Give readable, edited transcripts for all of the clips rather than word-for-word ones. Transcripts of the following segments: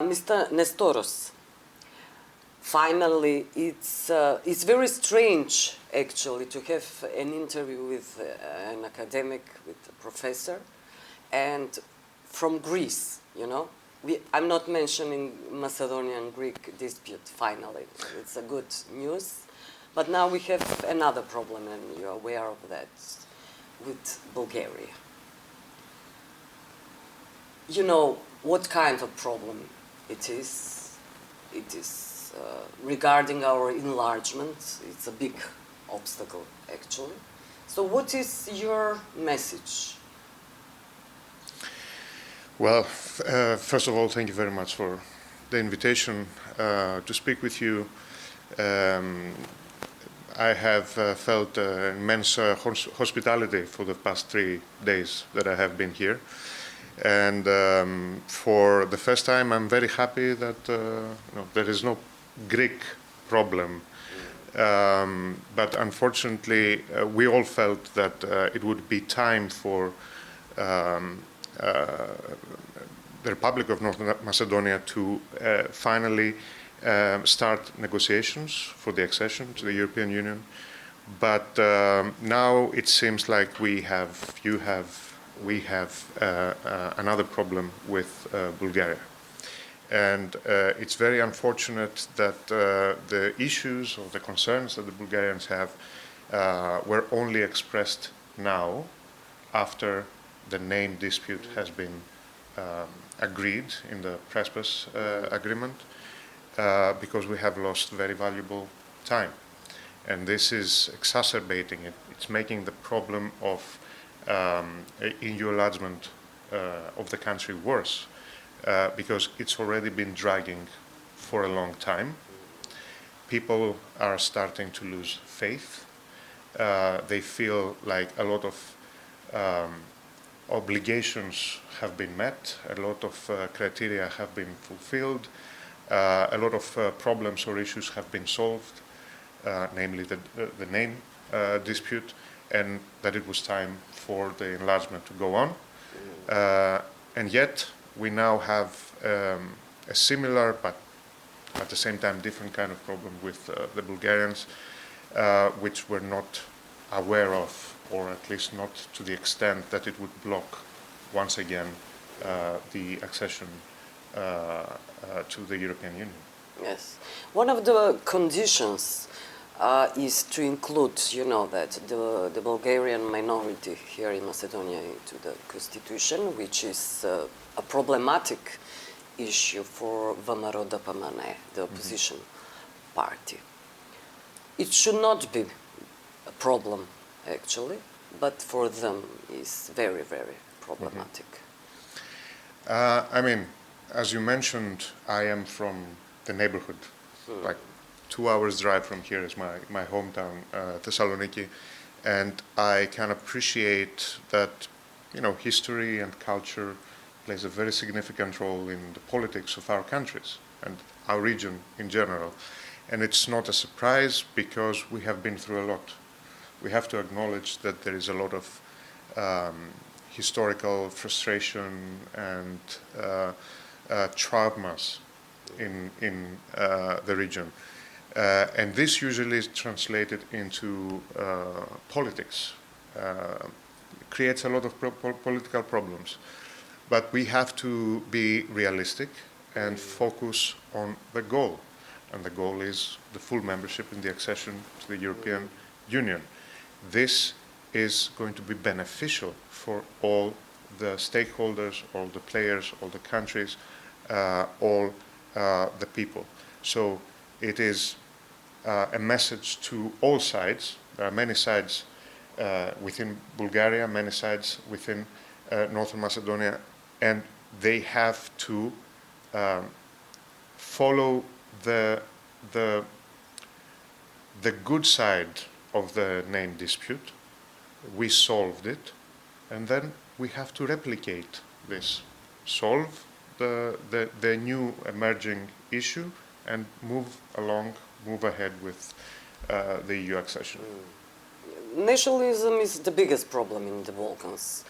Mr. Nestoros, finally, it's very strange, actually, to have an interview with an academic, with a professor, and from Greece, you know. I'm not mentioning Macedonian-Greek dispute, finally. It's a good news. But now we have another problem, and you're aware of that, with Bulgaria. You know what kind of problem it is. It is regarding our enlargement. It's a big obstacle, actually. So what is your message? Well, first of all, thank you very much for the invitation to speak with you. I have felt immense hospitality for the past 3 days that I have been here. And for the first time, I'm very happy that there is no Greek problem. But unfortunately, we all felt that it would be time for the Republic of North Macedonia to finally start negotiations for the accession to the European Union. But now it seems like we have another problem with Bulgaria. And it's very unfortunate that the issues or the concerns that the Bulgarians have were only expressed now after the name dispute has been agreed in the Prespas agreement, because we have lost very valuable time. And this is exacerbating it. It's making the problem of EU enlargement of the country worse, because it's already been dragging for a long time. People are starting to lose faith. They feel like a lot of obligations have been met, a lot of criteria have been fulfilled, a lot of problems or issues have been solved, namely the name dispute, and that it was time for the enlargement to go on. And yet we now have a similar, but at the same time different kind of problem with the Bulgarians, which we're not aware of, or at least not to the extent that it would block once again the accession to the European Union. Yes. One of the conditions is to include, you know, that the Bulgarian minority here in Macedonia into the constitution, which is a problematic issue for ВМРО-ДПМН, the opposition party. It should not be a problem, actually, but for them is very, very problematic. I mean, as you mentioned, I am from the neighborhood, like 2 hours drive from here is my hometown, Thessaloniki, and I can appreciate that, you know, history and culture plays a very significant role in the politics of our countries and our region in general. And it's not a surprise because we have been through a lot. We have to acknowledge that there is a lot of historical frustration and traumas in the region. And this usually is translated into politics, creates a lot of political problems. But we have to be realistic and focus on the goal. And the goal is the full membership in the accession to the European Union. This is going to be beneficial for all the stakeholders, all the players, all the countries, all the people. So it is a message to all sides. There are many sides within Bulgaria, many sides within Northern Macedonia, and they have to follow the good side of the name dispute. We solved it, and then we have to replicate this, solve the new emerging issue, and move ahead with the EU accession. Nationalism is the biggest problem in the Balkans,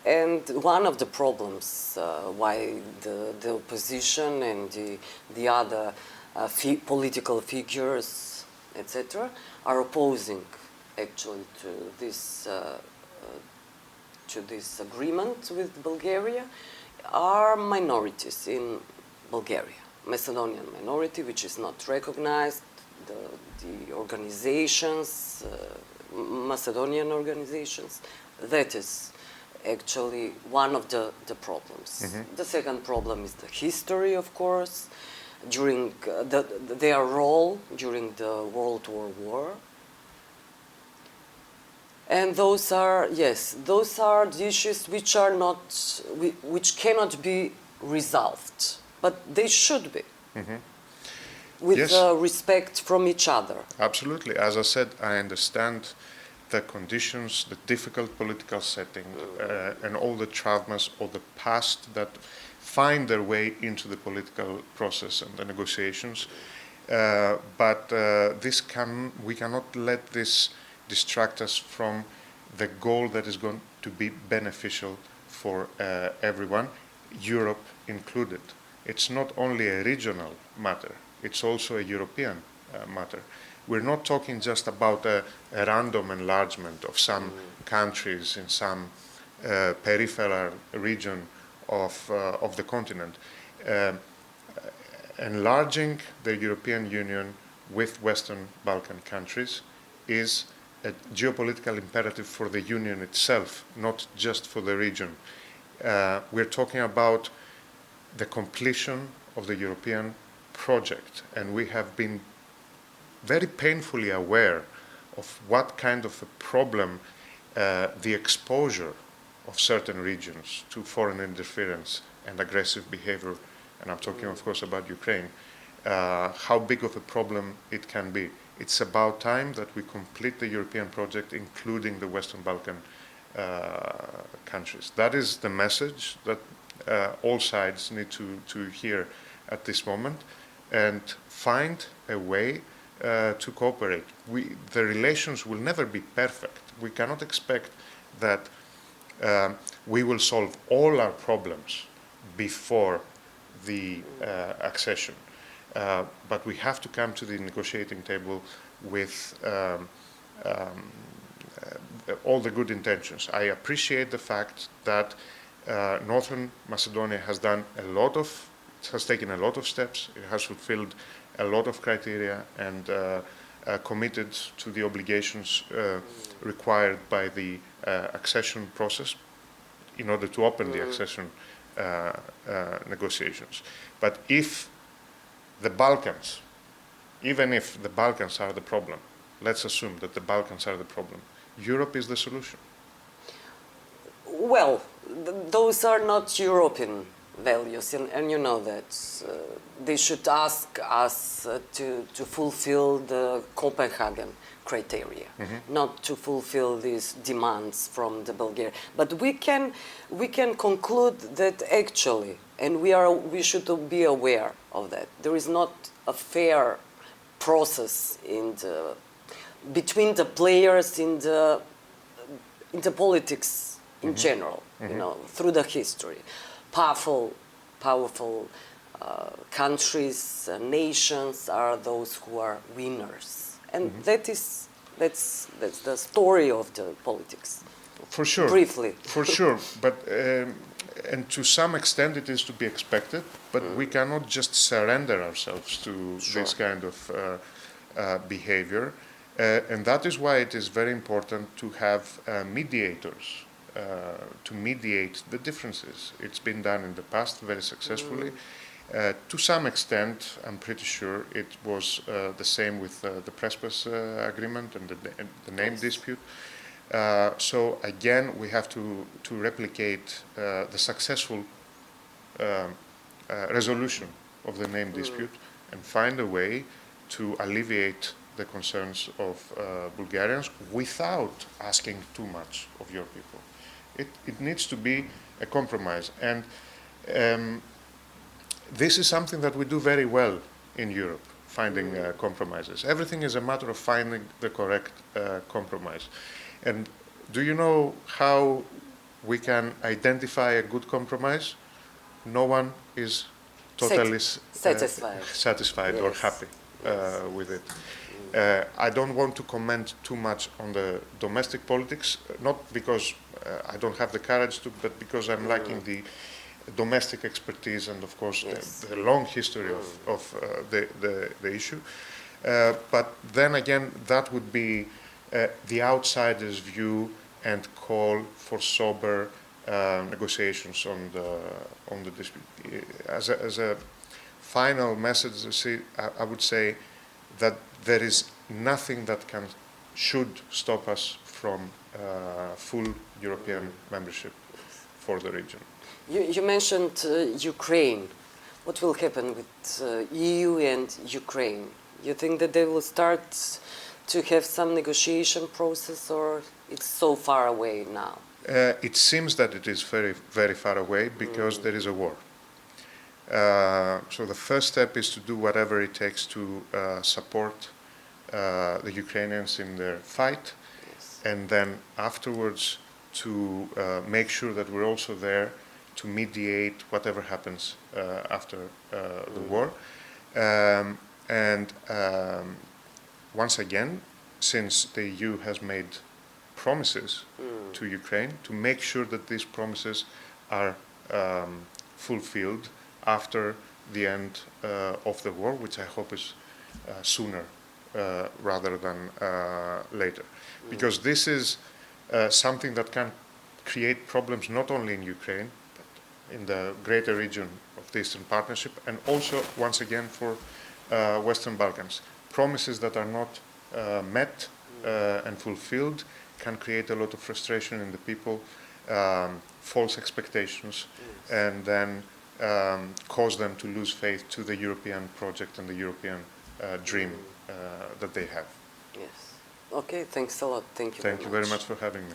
And one of the problems why the opposition and the other political figures, etc., are opposing actually to this agreement with Bulgaria are minorities in Bulgaria. Macedonian minority, which is not recognized, the organizations, Macedonian organizations, that is actually one of the problems. The second problem is the history, of course, during their role during the World War. And those are, yes, those are the issues which are not, which cannot be resolved, but they should be, with Yes. Respect from each other. Absolutely. As I said, I understand the conditions, the difficult political setting, and all the traumas of the past that find their way into the political process and the negotiations. But we cannot let this distract us from the goal that is going to be beneficial for everyone, Europe included. It's not only a regional matter, it's also a European matter. We're not talking just about a random enlargement of some countries in some peripheral region of the continent. Enlarging the European Union with Western Balkan countries is a geopolitical imperative for the Union itself, not just for the region. We're talking about the completion of the European project, and we have been very painfully aware of what kind of a problem the exposure of certain regions to foreign interference and aggressive behavior, and I'm talking of course about Ukraine, how big of a problem it can be. It's about time that we complete the European project, including the Western Balkan countries. That is the message that all sides need to hear at this moment, and find a way to cooperate. The relations will never be perfect. We cannot expect that we will solve all our problems before the accession. But we have to come to the negotiating table with all the good intentions. I appreciate the fact that Northern Macedonia has taken a lot of steps. It has fulfilled a lot of criteria and committed to the obligations required by the accession process in order to open the accession negotiations. But if the Balkans, even if the Balkans are the problem, let's assume that the Balkans are the problem, Europe is the solution. Well, those are not European values, and you know that they should ask us to fulfill the Copenhagen criteria, not to fulfill these demands from the Bulgarian. But we can conclude that actually, and we should be aware of that, there is not a fair process between the players in the politics in general, you know, through the history. Powerful countries, nations are those who are winners, and that's the story of the politics. For sure. Briefly. For sure, but and to some extent it is to be expected, but we cannot just surrender ourselves to this kind of behavior, and that is why it is very important to have mediators. To mediate the differences. It's been done in the past very successfully. To some extent, I'm pretty sure it was the same with the Prespas agreement and the name dispute. So again, we have to replicate the successful resolution of the name dispute and find a way to alleviate the concerns of Bulgarians without asking too much of your people. It needs to be a compromise, and this is something that we do very well in Europe, finding compromises. Everything is a matter of finding the correct compromise. And do you know how we can identify a good compromise, no one is totally satisfied or Yes. happy with it. I don't want to comment too much on the domestic politics, not because I don't have the courage to, but because I'm lacking the domestic expertise and, of course, Yes. the long history of the issue. But then again, that would be the outsider's view and call for sober negotiations on the dispute. As a final message, I would say that there is nothing that should stop us from full European membership for the region. You mentioned Ukraine. What will happen with EU and Ukraine? You think that they will start to have some negotiation process, or it's so far away now? It seems that it is very, very far away because there is a war. So the first step is to do whatever it takes to support the Ukrainians in their fight, Yes. and then afterwards to make sure that we're also there to mediate whatever happens after the war. Once again, since the EU has made promises to Ukraine, to make sure that these promises are fulfilled after the end of the war, which I hope is sooner rather than later. Because this is something that can create problems not only in Ukraine, but in the greater region of the Eastern Partnership, and also, once again, for Western Balkans. Promises that are not met and fulfilled can create a lot of frustration in the people, false expectations, and then cause them to lose faith to the European project and the European dream that they have. Yes. Okay, thanks a lot. Thank you Thank you very much for having me.